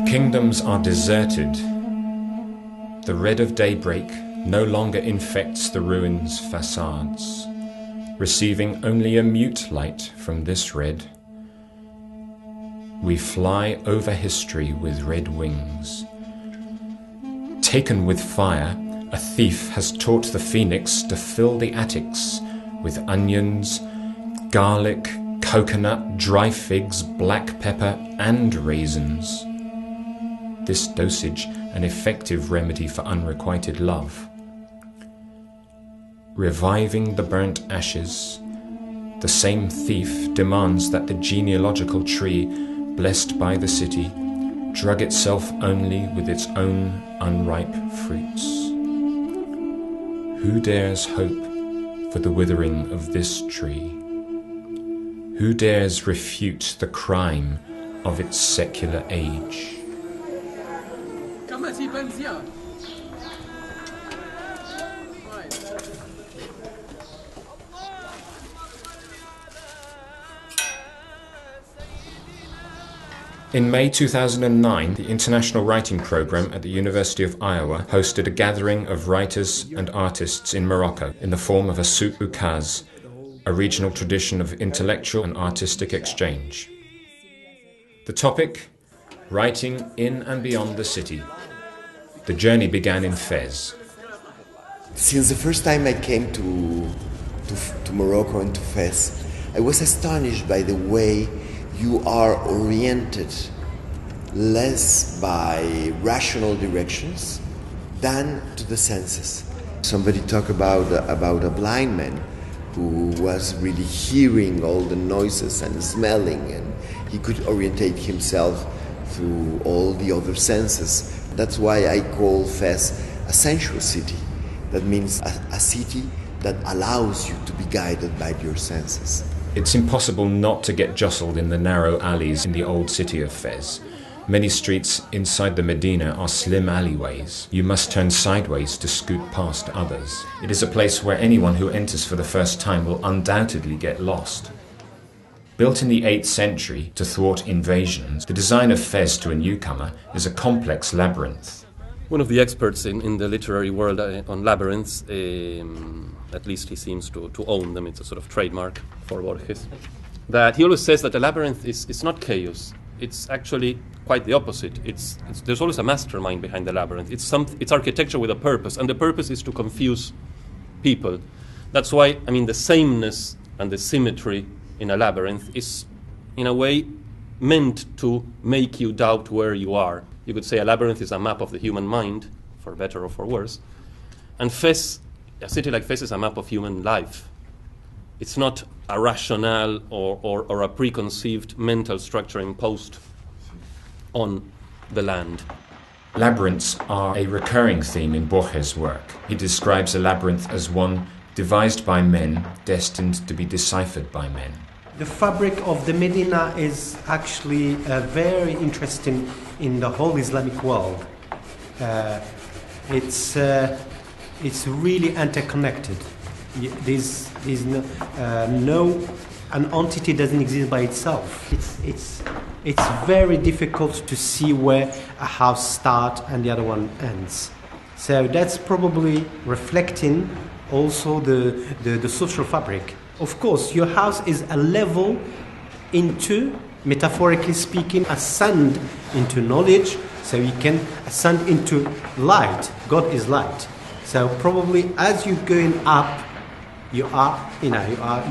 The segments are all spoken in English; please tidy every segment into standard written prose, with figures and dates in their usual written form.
Kingdoms are deserted. The red of daybreak no longer infects the ruins' facades, receiving only a mute light from this red. We fly over history with red wings. Taken with fire, a thief has taught the phoenix to fill the attics with onions, garlic, coconut, dry figs, black pepper, and raisins. This dosage an effective remedy for unrequited love. Reviving the burnt ashes, the same thief demands that the genealogical tree, blessed by the city, drug itself only with its own unripe fruits. Who dares hope for the withering of this tree? Who dares refute the crime of its secular age? In May 2009, the International Writing Programme at the University of Iowa hosted a gathering of writers and artists in Morocco in the form of a Souk Ukaz, a regional tradition of intellectual and artistic exchange. The topic: writing in and beyond the city. The journey began in Fez. Since the first time I came to Morocco and to Fez, I was astonished by the way you are oriented less by rational directions than to the senses. Somebody talked about a blind man who was really hearing all the noises and smelling, and he could orientate himself through all the other senses. That's why I call Fez a sensual city. That means a city that allows you to be guided by your senses. It's impossible not to get jostled in the narrow alleys in the old city of Fez. Many streets inside the Medina are slim alleyways. You must turn sideways to scoot past others. It is a place where anyone who enters for the first time will undoubtedly get lost. Built in the 8th century to thwart invasions, the design of Fez to a newcomer is a complex labyrinth. One of the experts in the literary world on labyrinths, at least he seems to own them, it's a sort of trademark for Borges, that he always says that a labyrinth is not chaos. It's actually quite the opposite. There's always a mastermind behind the labyrinth. It's architecture with a purpose, and the purpose is to confuse people. That's why, the sameness and the symmetry in a labyrinth is, in a way, meant to make you doubt where you are. You could say a labyrinth is a map of the human mind, for better or for worse. And Fez, a city like Fez, is a map of human life. It's not a rationale or a preconceived mental structure imposed on the land. Labyrinths are a recurring theme in Borges' work. He describes a labyrinth as one devised by men, destined to be deciphered by men. The fabric of the Medina is actually very interesting in the whole Islamic world. It's really interconnected. There's no an entity doesn't exist by itself. It's very difficult to see where a house starts and the other one ends. So that's probably reflecting also the social fabric. Of course, your house is a level into, metaphorically speaking, ascend into knowledge, so you can ascend into light. God is light. So probably as you're going up, you are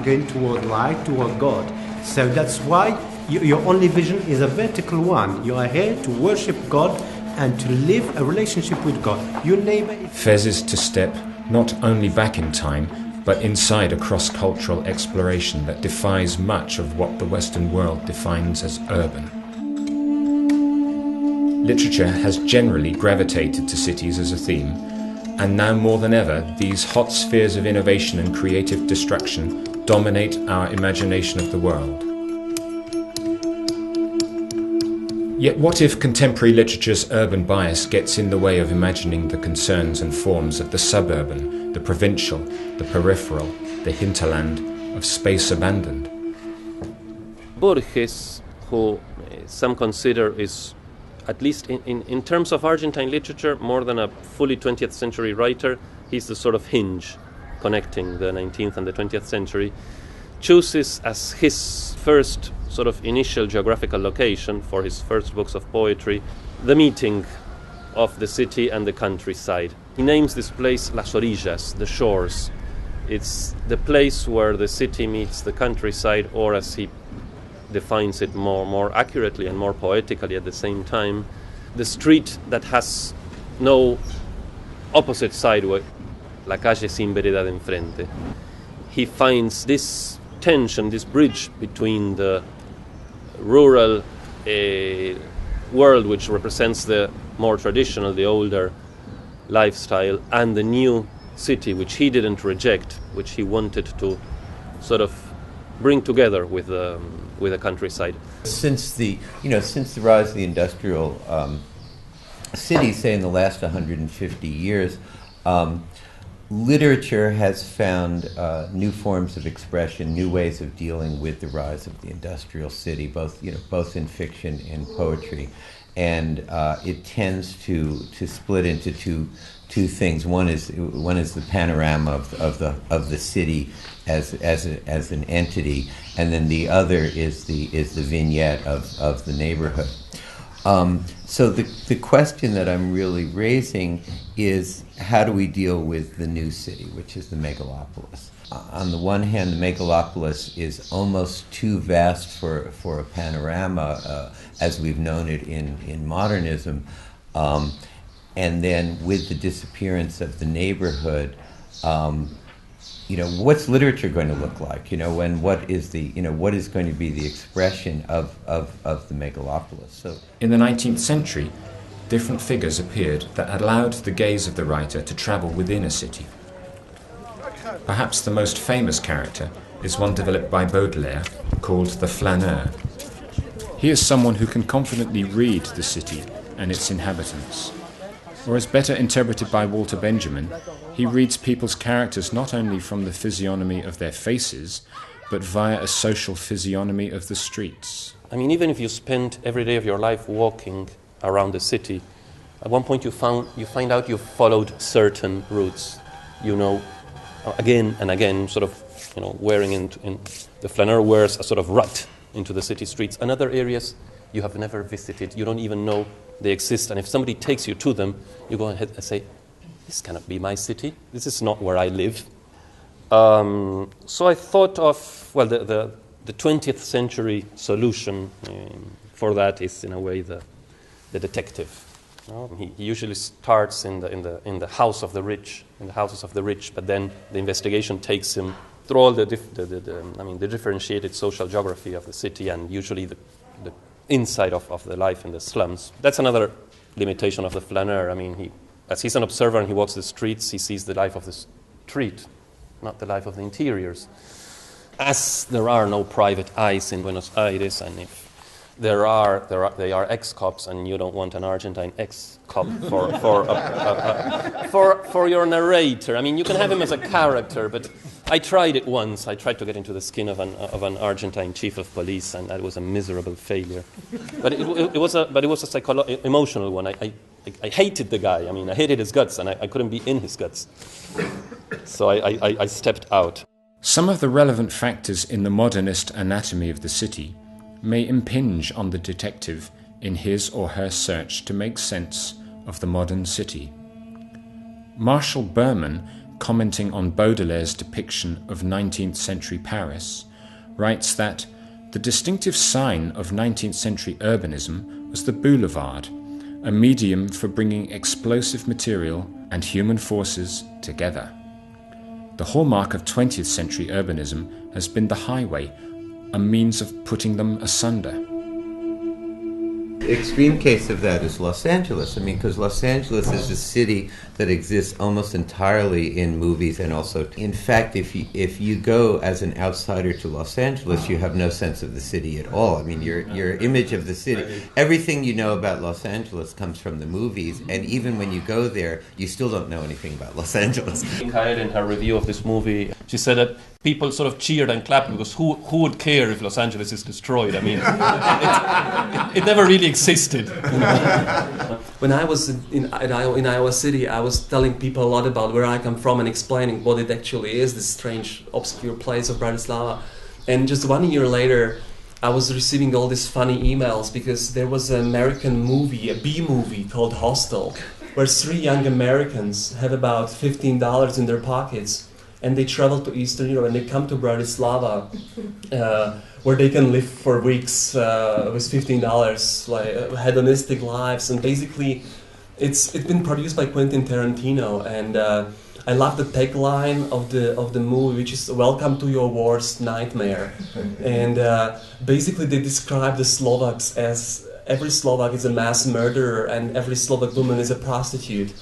going toward light, toward God. So that's why your only vision is a vertical one. You are here to worship God and to live a relationship with God. Your neighbor. Fez is to step not only back in time, but inside a cross-cultural exploration that defies much of what the Western world defines as urban. Literature has generally gravitated to cities as a theme, and now more than ever, these hot spheres of innovation and creative destruction dominate our imagination of the world. Yet what if contemporary literature's urban bias gets in the way of imagining the concerns and forms of the suburban, the provincial, the peripheral, the hinterland, of space abandoned? Borges, who some consider is at least in terms of Argentine literature, more than a fully 20th century writer, he's the sort of hinge connecting the 19th and the 20th century, chooses as his first sort of initial geographical location for his first books of poetry the meeting of the city and the countryside. He names this place Las Orillas, the shores. It's the place where the city meets the countryside, or as he defines it more accurately and more poetically at the same time, the street that has no opposite side, la calle sin vereda de enfrente. He finds this tension, this bridge between the rural world, which represents the more traditional, the older lifestyle, and the new city, which he didn't reject, which he wanted to sort of bring together with the countryside. Since the rise of the industrial city, say in the last 150 years, literature has found new forms of expression, new ways of dealing with the rise of the industrial city, both in fiction and poetry, and it tends to split into two things. One is the panorama of the city as an entity, and then the other is the vignette of the neighborhood. So the question that I'm really raising is, how do we deal with the new city, which is the megalopolis? On the one hand, the megalopolis is almost too vast for a panorama as we've known it in modernism. And then with the disappearance of the neighborhood, what's literature going to look like? And what is going to be the expression of the megalopolis? So, in the 19th century, different figures appeared that allowed the gaze of the writer to travel within a city. Perhaps the most famous character is one developed by Baudelaire called the flâneur. He is someone who can confidently read the city and its inhabitants. Or as better interpreted by Walter Benjamin, he reads people's characters not only from the physiognomy of their faces, but via a social physiognomy of the streets. I mean, even if you spend every day of your life walking around the city, at one point you find out you've followed certain routes, again and again, sort of, wearing in the flaneur wears a sort of rut into the city streets. And other areas you have never visited, you don't even know they exist, and if somebody takes you to them, you go ahead and say, this cannot be my city, this is not where I live. So I thought of, the 20th century solution for that is, in a way, the detective. He usually starts in the house of the rich, in the houses of the rich, but then the investigation takes him through all the differentiated social geography of the city, and usually the inside of the life in the slums. That's another limitation of the flaneur. I mean, as he's an observer and he walks the streets, he sees the life of the street, not the life of the interiors. As there are no private eyes in Buenos Aires, and if they are ex-cops, and you don't want an Argentine ex-cop for your narrator. I mean, you can have him as a character, but I tried it once. I tried to get into the skin of an Argentine chief of police, and that was a miserable failure. But it was a emotional one. I hated the guy. I mean, I hated his guts, and I couldn't be in his guts. So I stepped out. Some of the relevant factors in the modernist anatomy of the city may impinge on the detective in his or her search to make sense of the modern city. Marshall Berman, commenting on Baudelaire's depiction of 19th century Paris, writes that the distinctive sign of 19th century urbanism was the Boulevard, a medium for bringing explosive material and human forces together. The hallmark of 20th century urbanism has been the highway, a means of putting them asunder. The extreme case of that is Los Angeles. I mean, because Los Angeles is a city that exists almost entirely in movies, and also, in fact, if you go as an outsider to Los Angeles, you have no sense of the city at all. I mean, your image of the city, everything you know about Los Angeles comes from the movies, and even when you go there, you still don't know anything about Los Angeles. Kyle, in her review of this movie, she said that people sort of cheered and clapped because who would care if Los Angeles is destroyed? I mean, it never really existed. When I was in Iowa City, I was telling people a lot about where I come from and explaining what it actually is, this strange, obscure place of Bratislava. And just 1 year later, I was receiving all these funny emails because there was an American movie, a B-movie called Hostel, where 3 young Americans have about $15 in their pockets, and they travel to Eastern Europe and they come to Bratislava, where they can live for weeks with $15, like hedonistic lives. And basically, it's been produced by Quentin Tarantino, and I love the tagline of the movie, which is "Welcome to your worst nightmare." And basically, they describe the Slovaks as every Slovak is a mass murderer and every Slovak woman is a prostitute.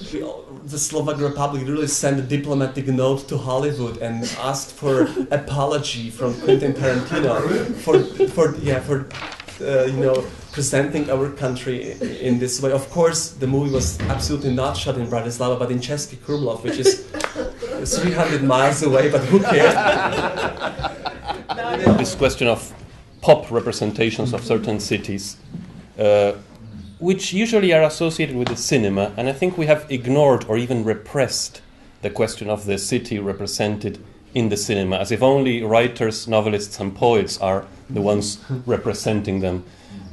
The Slovak Republic really sent a diplomatic note to Hollywood and asked for apology from Quentin Tarantino for presenting our country in this way. Of course, the movie was absolutely not shot in Bratislava, but in Český Krumlov, which is 300 miles away, but who cares? This question of pop representations of certain cities, which usually are associated with the cinema, and I think we have ignored or even repressed the question of the city represented in the cinema, as if only writers, novelists and poets are the ones representing them.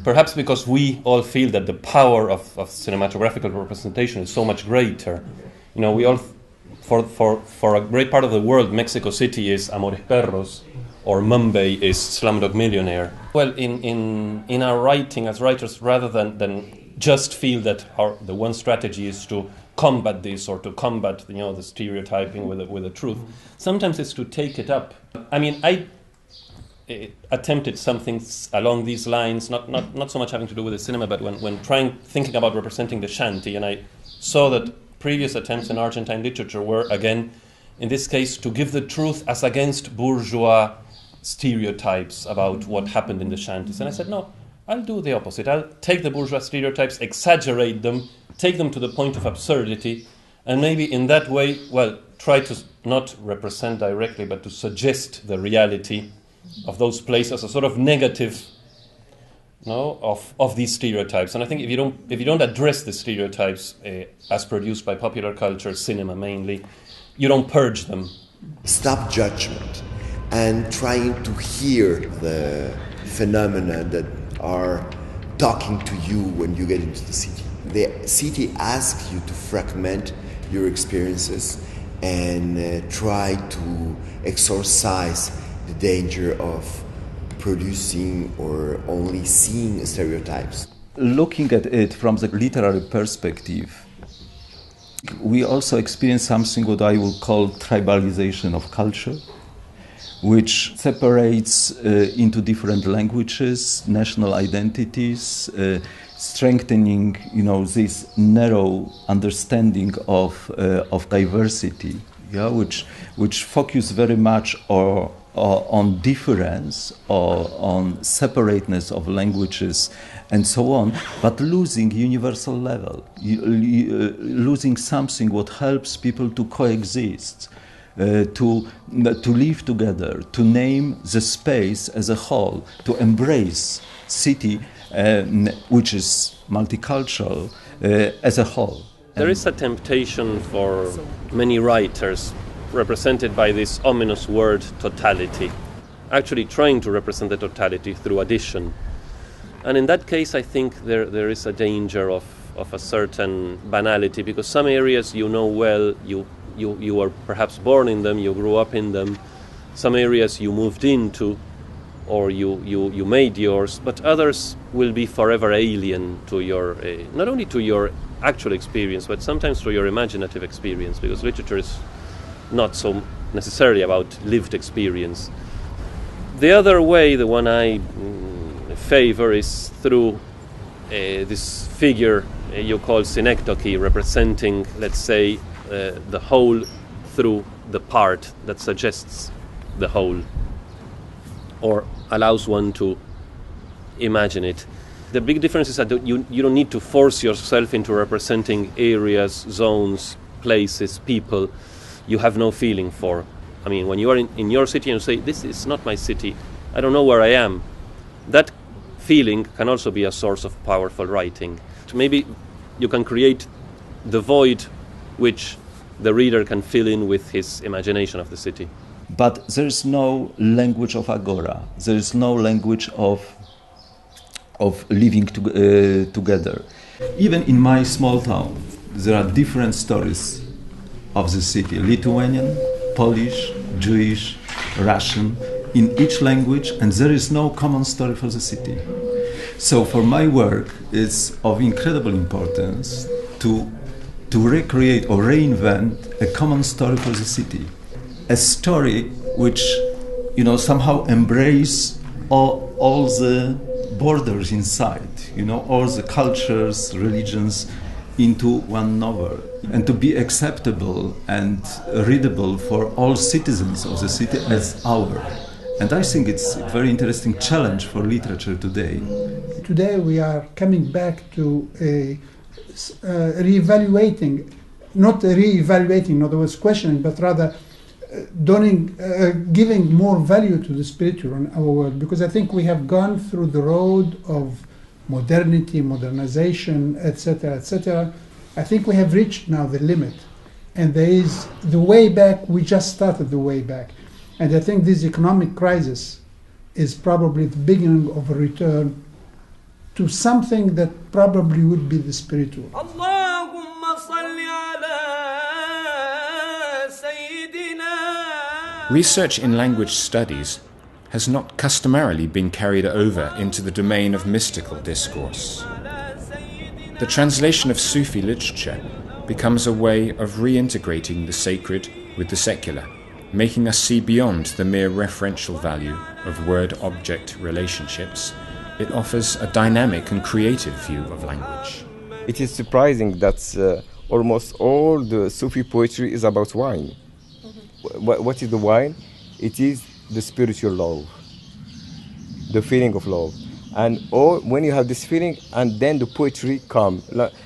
Perhaps because we all feel that the power of cinematographical representation is so much greater. You know, we all, for a great part of the world, Mexico City is Amores Perros, or Mumbai is Slumdog Millionaire. Well, in our writing as writers, rather than just feel that the one strategy is to combat this or to combat the stereotyping with the truth, sometimes it's to take it up. I mean, I attempted something along these lines, not so much having to do with the cinema, but when thinking about representing the shanty, and I saw that previous attempts in Argentine literature were, again, in this case, to give the truth as against bourgeois stereotypes about what happened in the shanties. And I said, no, I'll do the opposite. I'll take the bourgeois stereotypes, exaggerate them, take them to the point of absurdity, and maybe in that way, well, try to not represent directly, but to suggest the reality of those places, a sort of negative of these stereotypes. And I think if you don't address the stereotypes as produced by popular culture, cinema mainly, you don't purge them. Stop judgment and trying to hear the phenomena that are talking to you when you get into the city. The city asks you to fragment your experiences and try to exorcise the danger of producing or only seeing stereotypes. Looking at it from the literary perspective, we also experience something what I would call tribalization of culture, which separates into different languages, national identities, strengthening, this narrow understanding of diversity, which focus very much on difference or on separateness of languages and so on, but losing universal level, losing something what helps people to coexist, to live together, to name the space as a whole, to embrace city, which is multicultural, as a whole. There is a temptation for many writers, represented by this ominous word totality, actually trying to represent the totality through addition. And in that case, I think there is a danger of a certain banality, because some areas you know well, you are perhaps born in them, you grew up in them. Some areas you moved into or you made yours, but others will be forever alien to your, not only to your actual experience, but sometimes to your imaginative experience, because literature is not so necessarily about lived experience. The other way, the one I favor, is through this figure you call synecdoche, representing, let's say, the whole through the part that suggests the whole, or allows one to imagine it. The big difference is that you don't need to force yourself into representing areas, zones, places, people you have no feeling for. I mean, when you are in your city and you say, this is not my city, I don't know where I am, that feeling can also be a source of powerful writing. Maybe you can create the void which the reader can fill in with his imagination of the city. But there is no language of agora. There is no language of living together. Even in my small town, there are different stories of the city: Lithuanian, Polish, Jewish, Russian, in each language, and there is no common story for the city. So for my work, it's of incredible importance to recreate or reinvent a common story for the city. A story which, somehow embrace all the borders inside, all the cultures, religions into one novel, and to be acceptable and readable for all citizens of the city as our. And I think it's a very interesting challenge for literature today. Today we are coming back to re-evaluating, not re-evaluating, in other words questioning, but rather giving more value to the spiritual in our world, because I think we have gone through the road of modernity, modernization, etc., etc. I think we have reached now the limit, and there is the way back. We just started the way back, and I think this economic crisis is probably the beginning of a return to something that probably would be the spiritual. Research in language studies has not customarily been carried over into the domain of mystical discourse. The translation of Sufi literature becomes a way of reintegrating the sacred with the secular, making us see beyond the mere referential value of word-object relationships. It offers a dynamic and creative view of language. It is surprising that almost all the Sufi poetry is about wine. What is the wine? It is the spiritual love, the feeling of love. And when you have this feeling, and then the poetry comes.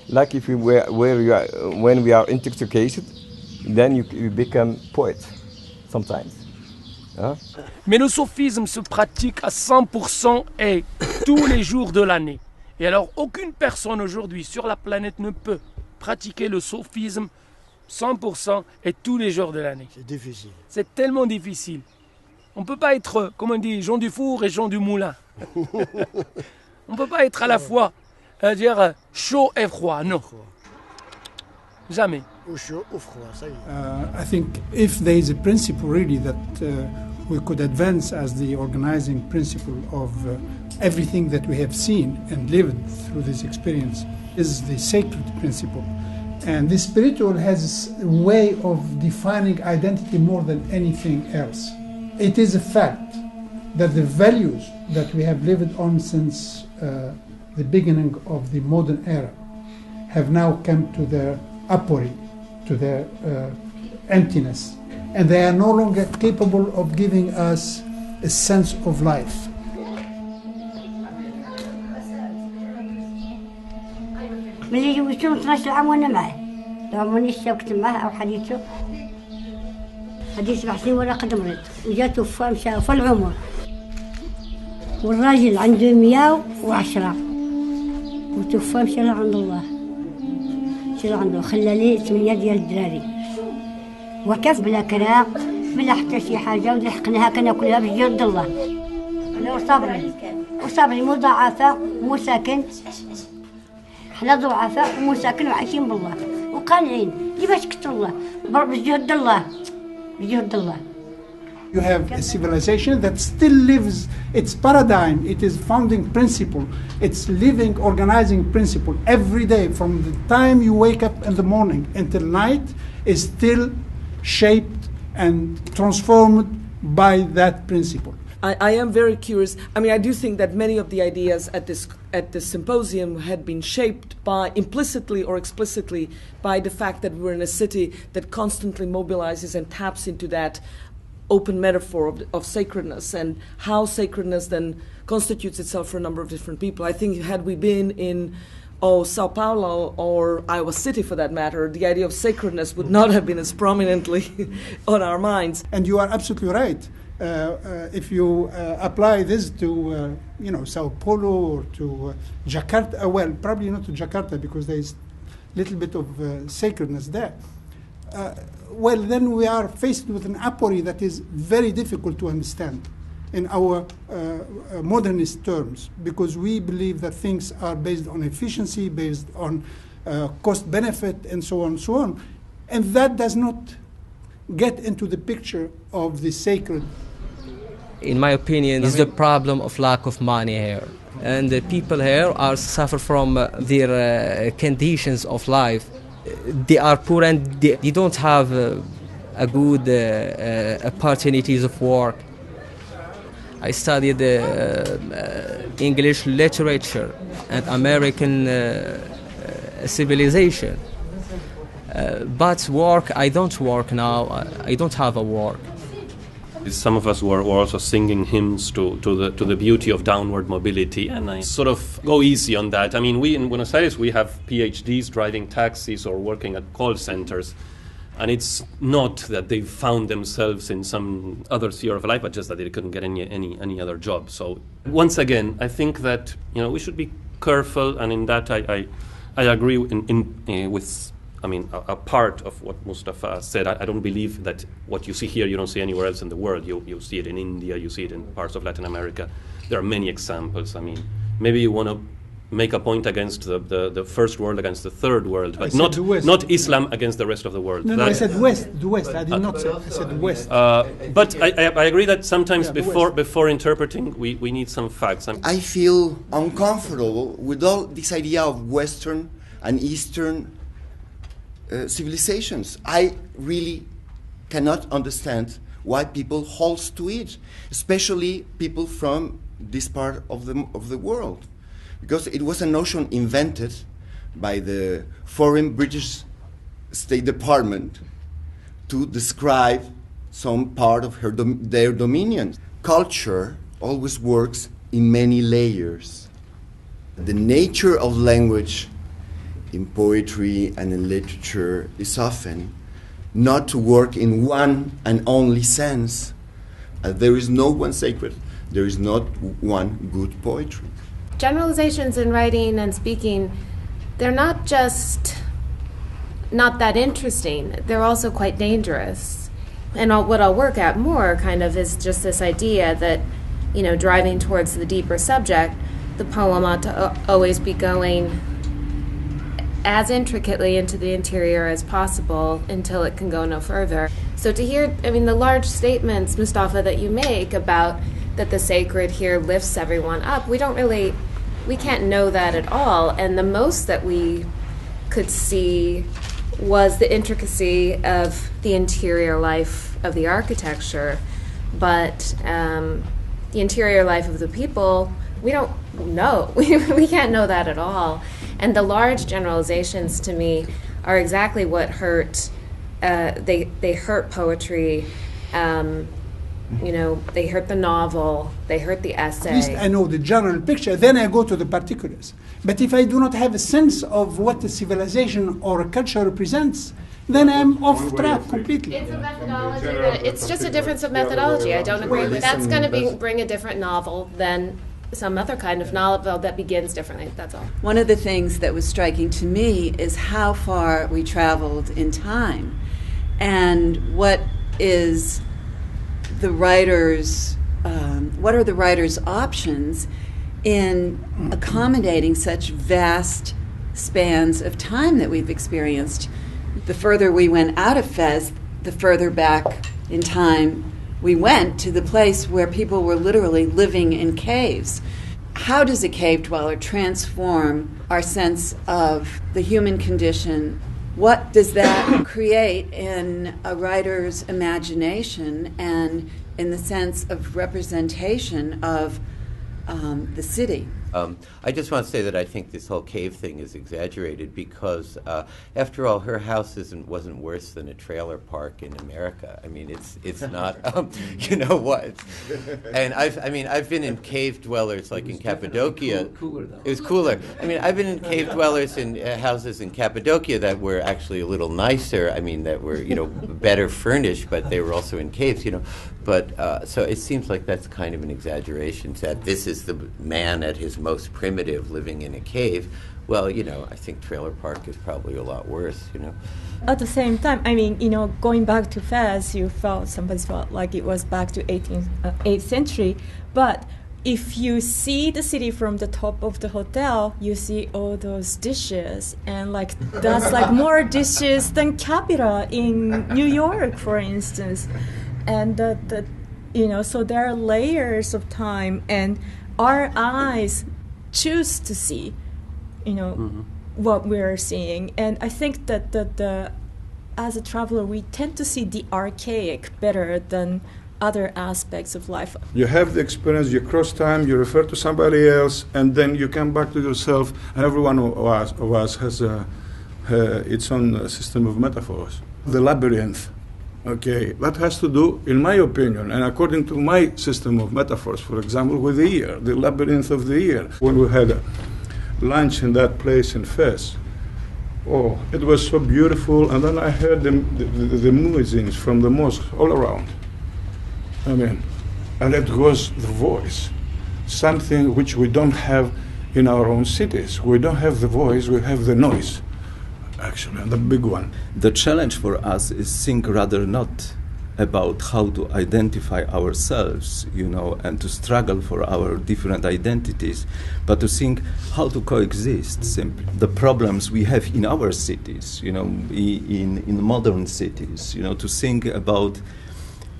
Like if when we are intoxicated, then you become poet sometimes. Hein? Mais le sophisme se pratique à 100% et tous les jours de l'année. Et alors, aucune personne aujourd'hui sur la planète ne peut pratiquer le sophisme 100% et tous les jours de l'année. C'est difficile. C'est tellement difficile. On ne peut pas être, comme on dit, Jean du four et Jean du moulin. On ne peut pas être à la fois, dire chaud et froid, non. Jamais. Ou chaud ou froid, ça y est. I think if there is a principle really that we could advance as the organizing principle of everything that we have seen and lived through this experience, is the sacred principle. And the spiritual has a way of defining identity more than anything else. It is a fact that the values that we have lived on since the beginning of the modern era have now come to their apory, to their emptiness. And they are no longer capable of giving us a sense of life. ملي جوزته 12 عام وانا معه لو مانيش شوكت معه او حديثه هدي 7 سنين ولا قد مريض وجاته في العمر والراجل عنده 110 وتوفى مشى عند الله مشى عنده خلى لي 8 ديال الدراري وكف بلا كراع بلا حتى شي حاجه ولحقناها كناكلها بجد الله انا وصابري مضاعفه ومساكن حنا ضعفاء ومساكن وعايشين بالله وقانعين كيفاش كتر الله بجهد الله بجهد الله. You have a civilization that still lives its paradigm, it is founding principle, its living organizing principle every day from the time you wake up in the morning until night is still shaped and transformed by that principle. I am very curious. I mean, I do think that many of the ideas at this symposium had been shaped by, implicitly or explicitly, by the fact that we're in a city that constantly mobilizes and taps into that open metaphor of sacredness and how sacredness then constitutes itself for a number of different people. I think had we been in or Sao Paulo or Iowa City for that matter, the idea of sacredness would not have been as prominently on our minds. And you are absolutely right. If you apply this to, Sao Paulo or to Jakarta, well, probably not to Jakarta because there is a little bit of sacredness there. Well, then we are faced with an apory that is very difficult to understand in our modernist terms, because we believe that things are based on efficiency, based on cost benefit, and so on and so on. And that does not get into the picture of the sacred. In my opinion, it's the problem of lack of money here. And the people here are suffer from their conditions of life. They are poor and they don't have a good opportunities of work. I studied English literature and American civilization. But work, I don't work now. I don't have a work. Some of us were also singing hymns to the beauty of downward mobility, and I sort of go easy on that. I mean, we in Buenos Aires, we have PhDs driving taxis or working at call centers, and it's not that they've found themselves in some other sphere of life, but just that they couldn't get any other job. So once again, I think that we should be careful, and in that I agree with. I mean, a part of what Mustafa said. I don't believe that what you see here you don't see anywhere else in the world. You see it in India, you see it in parts of Latin America. There are many examples. I mean, maybe you want to make a point against the first world against the third world, but not Islam against the rest of the world. No, I said West. The West. I did not say. I said West. But I agree that sometimes before interpreting, we need some facts. I feel uncomfortable with all this idea of Western and Eastern civilizations. I really cannot understand why people hold to it, especially people from this part of the world, because it was a notion invented by the foreign British State Department to describe some part of their dominion. Culture always works in many layers. The nature of language in poetry and in literature is often not to work in one and only sense. There is no one sacred. There is not one good poetry. Generalizations in writing and speaking, they're not just not that interesting, they're also quite dangerous. And what I'll work at more kind of is just this idea that, driving towards the deeper subject, the poem ought to always be going as intricately into the interior as possible until it can go no further. So to hear, the large statements, Mustafa, that you make about that the sacred here lifts everyone up, we can't know that at all. And the most that we could see was the intricacy of the interior life of the architecture. But the interior life of the people, we don't know. We can't know that at all. And the large generalizations to me are exactly what hurt. They hurt poetry. They hurt the novel. They hurt the essay. At least I know the general picture. Then I go to the particulars. But if I do not have a sense of what a civilization or a culture represents, then I'm off track completely. It's a methodology. It's just a difference of methodology. I don't agree. But that's going to bring a different novel than some other kind of novel that begins differently. That's all. One of the things that was striking to me is how far we traveled in time, and what is the writer's what are the writer's options in accommodating such vast spans of time that we've experienced. The further we went out of Fez, the further back in time we went to the place where people were literally living in caves. How does a cave dweller transform our sense of the human condition? What does that create in a writer's imagination and in the sense of representation of the city? I just want to say that I think this whole cave thing is exaggerated because, after all, her house wasn't worse than a trailer park in America. I mean, it's not, you know what? And I've been in cave dwellers like in Cappadocia. Cooler though. It was cooler. I mean, I've been in cave dwellers in houses in Cappadocia that were actually a little nicer. I mean, that were, you know, better furnished, but they were also in caves, you know. But so it seems like that's kind of an exaggeration, that this is the man at his most primitive living in a cave. Well, you know, I think trailer park is probably a lot worse, you know. At the same time, I mean, you know, going back to Fez, somebody felt like it was back to 8th century. But if you see the city from the top of the hotel, you see all those dishes. And like, that's like more dishes than Capita in New York, for instance. And you know, so there are layers of time, and our eyes choose to see, you know, what we're seeing. And I think that as a traveler, we tend to see the archaic better than other aspects of life. You have the experience, you cross time, you refer to somebody else, and then you come back to yourself, and every one of us has its own system of metaphors. The labyrinth. Okay, that has to do, in my opinion, and according to my system of metaphors, for example, with the ear, the labyrinth of the ear. When we had lunch in that place in Fez, oh, it was so beautiful, and then I heard the muezzins from the mosque all around. I mean, and it was the voice, something which we don't have in our own cities. We don't have the voice, we have the noise. Actually, the big one. The challenge for us is think rather not about how to identify ourselves, you know, and to struggle for our different identities, but to think how to coexist simply. The problems we have in our cities, you know, in modern cities, you know, to think about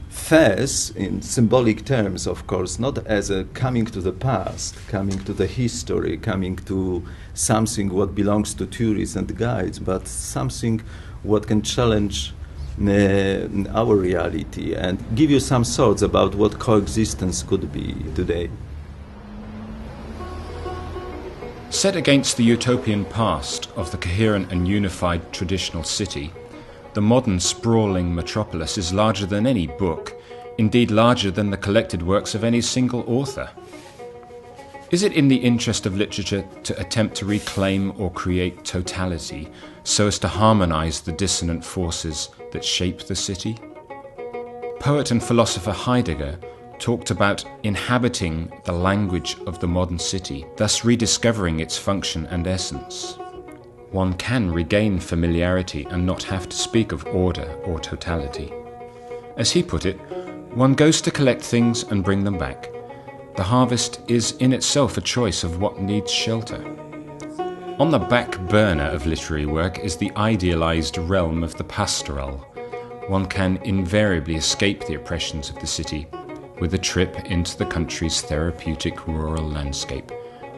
Fez in symbolic terms, of course, not as a coming to the past, coming to the history, coming to something what belongs to tourists and guides, but something what can challenge our reality and give you some thoughts about what coexistence could be today. Set against the utopian past of the coherent and unified traditional city, the modern sprawling metropolis is larger than any book, indeed larger than the collected works of any single author. Is it in the interest of literature to attempt to reclaim or create totality so as to harmonize the dissonant forces that shape the city? Poet and philosopher Heidegger talked about inhabiting the language of the modern city, thus rediscovering its function and essence. One can regain familiarity and not have to speak of order or totality. As he put it, one goes to collect things and bring them back. The harvest is in itself a choice of what needs shelter. On the back burner of literary work is the idealized realm of the pastoral. One can invariably escape the oppressions of the city with a trip into the country's therapeutic rural landscape,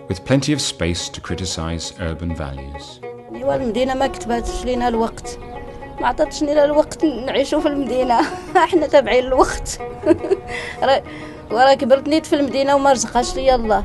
with plenty of space to criticize urban values. والمدينة ما كتبتش لنا الوقت ما عطتش لنا الوقت نعيشوا في المدينة احنا تابعين الوقت ورا كبرت نيت في المدينة وما رزقهاش لي الله